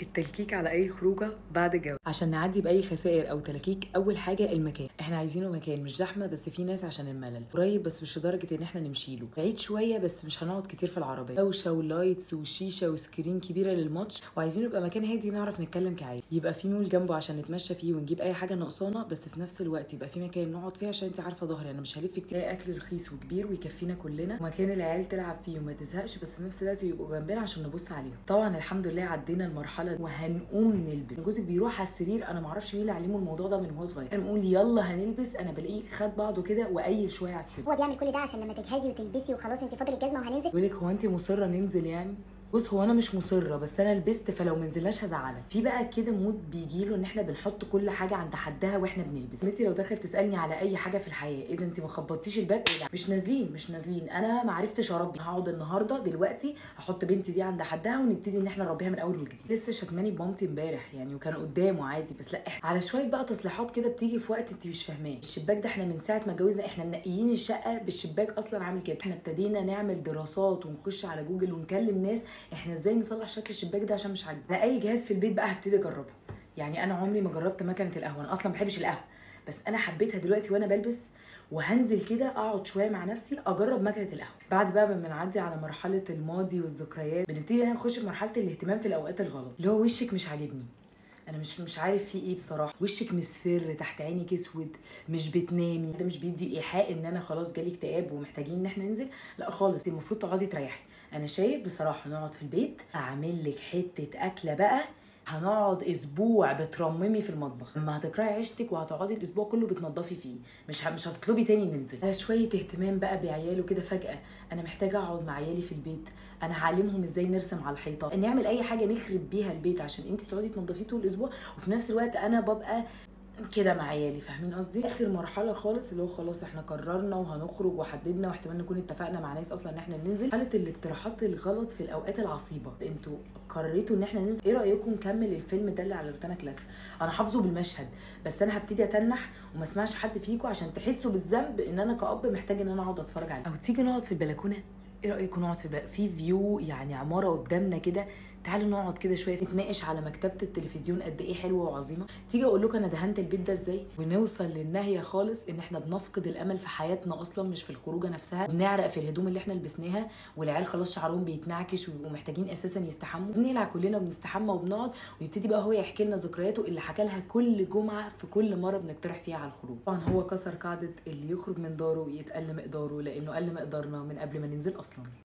التلكيك على اي خروجه بعد الجواز عشان نعدي باي خسائر او تلكيك. اول حاجه المكان، احنا عايزينه مكان مش زحمه بس في ناس عشان الملل، قريب بس مش لدرجه ان احنا نمشيله، بعيد شويه بس مش هنقعد كتير في العربيه، دوشه ولايتس وشيشه وسكرين كبيره للماتش، وعايزينه يبقى مكان هادي نعرف نتكلم كعادي، يبقى في مول جنبه عشان نتمشى فيه ونجيب اي حاجه ناقصانا، بس في نفس الوقت يبقى في مكان نقعد فيه عشان انت عارفه ظهري انا مش هلف كتير، اكل رخيص وكبير ويكفينا كلنا، ومكان العيال تلعب فيه وما تزهقش بس في نفس الوقت يبقوا جنبنا عشان نبص عليهم. طبعا الحمد لله عدينا المرحله وهنقوم نلبس. جوزك بيروح على السرير، انا ما اعرفش مين اللي علمه الموضوع ده من وهو صغير، انا بقول يلا هنلبس، انا بلاقيه خد بعضه كده وقيل شويه على السرير. هو بيعمل كل ده عشان لما تجهزي وتلبسي وخلاص انت فاضل الجزمه وهننزل. يقول لك هو انت مصره ننزل يعني؟ بص هو انا مش مصره بس انا لبست، فلو منزلناش هزعلك. في بقى كده مود بيجيله ان احنا بنحط كل حاجه عند حدها واحنا بنلبس. انت لو دخلت تسالني على اي حاجه في الحياه، ايه ده انت ما خبطتيش الباب؟ ايه لا مش نازلين، انا ما عرفتش اربي، هقعد النهارده دلوقتي هحط بنتي دي عند حدها ونبتدي ان احنا نربيها من اول وجديد. لسه شتماني بمامتي امبارح يعني وكان قدامه عادي، بس لا احنا على شويه بقى تصليحات كده بتيجي في وقت انت مش فاهماه. الشباك ده احنا من ساعه ما اتجوزنا احنا منقيين الشقه بالشباك اصلا عامل كده، احنا ابتدينا نعمل دراسات ونخش على جوجل ونكلم ناس احنا ازاي نصلح شكل الشباك ده عشان مش عاجبني. لا اي جهاز في البيت بقى هبتدي اجربه. يعني انا عمري ما جربت مكنه القهوه، انا اصلا ما بحبش القهوه، بس انا حبيتها دلوقتي وانا بلبس، وهنزل كده اقعد شويه مع نفسي اجرب مكنه القهوه. بعد بقى ما بنعدي على مرحله الماضي والذكريات بنبتدي نخش في مرحله الاهتمام في الاوقات الغلط، اللي هو وشك مش عاجبني، انا مش عارف في ايه بصراحه، وشك مصفر، تحت عينك اسود، مش بتنامي، ده مش بيدي ايحاء ان انا خلاص جالي اكتئاب ومحتاجين ان احنا ننزل، لا خالص، انت المفروض تقعدي تريحي. انا شايف بصراحه نقعد في البيت، اعمل لك حته اكله بقى، هنقعد اسبوع بترممي في المطبخ، اما هتكرهي عيشتك وهتقعدي الاسبوع كله بتنضفي فيه، مش هتطلبي تاني ننزل. شويه اهتمام بقى بعياله كده، فجاه انا محتاجه اقعد مع عيالي في البيت، انا هعلمهم ازاي نرسم على الحيطه، نعمل اي حاجه نخرب بيها البيت عشان انت تقعدي تنضفيه طول الاسبوع، وفي نفس الوقت انا ببقى كده مع عيالي. فاهمين قصدي؟ اخر مرحله خالص اللي هو خلاص احنا قررنا وهنخرج وحددنا واحتمال نكون اتفقنا مع ناس اصلا ان احنا ننزل، حاله الاقتراحات الغلط في الاوقات العصيبه. انتوا قررتوا ان احنا ننزل، ايه رايكم نكمل الفيلم ده اللي على روتانا كلاسيك؟ انا حافظه بالمشهد بس انا هبتدي اتنح وما اسمعش حد فيكم عشان تحسوا بالذنب ان انا كأب محتاج ان انا اقعد اتفرج عليه. او تيجي نقعد في البلكونه، ايه رايكم نقعد في فيو يعني عماره قدامنا كده، تعالوا نقعد كده شويه نتناقش على مكتبه التلفزيون قد ايه حلوه وعظيمه، تيجي اقول لكم انا دهنت البيت ده ازاي، ونوصل للنهايه خالص ان احنا بنفقد الامل في حياتنا اصلا مش في الخروجه نفسها، بنعرق في الهدوم اللي احنا لبسناها، والعيال خلاص شعرهم بيتنعكش ومحتاجين اساسا يستحموا، بنقلع كلنا وبنستحمى وبنقعد، ويبتدي بقى هو يحكي لنا ذكرياته اللي حكى لها كل جمعه في كل مره بنقترح فيها على الخروج. طبعا هو كسر قاعده اللي يخرج من داره يتقل مقداره، لانه قل مقدارنا من قبل ما ننزل اصلا.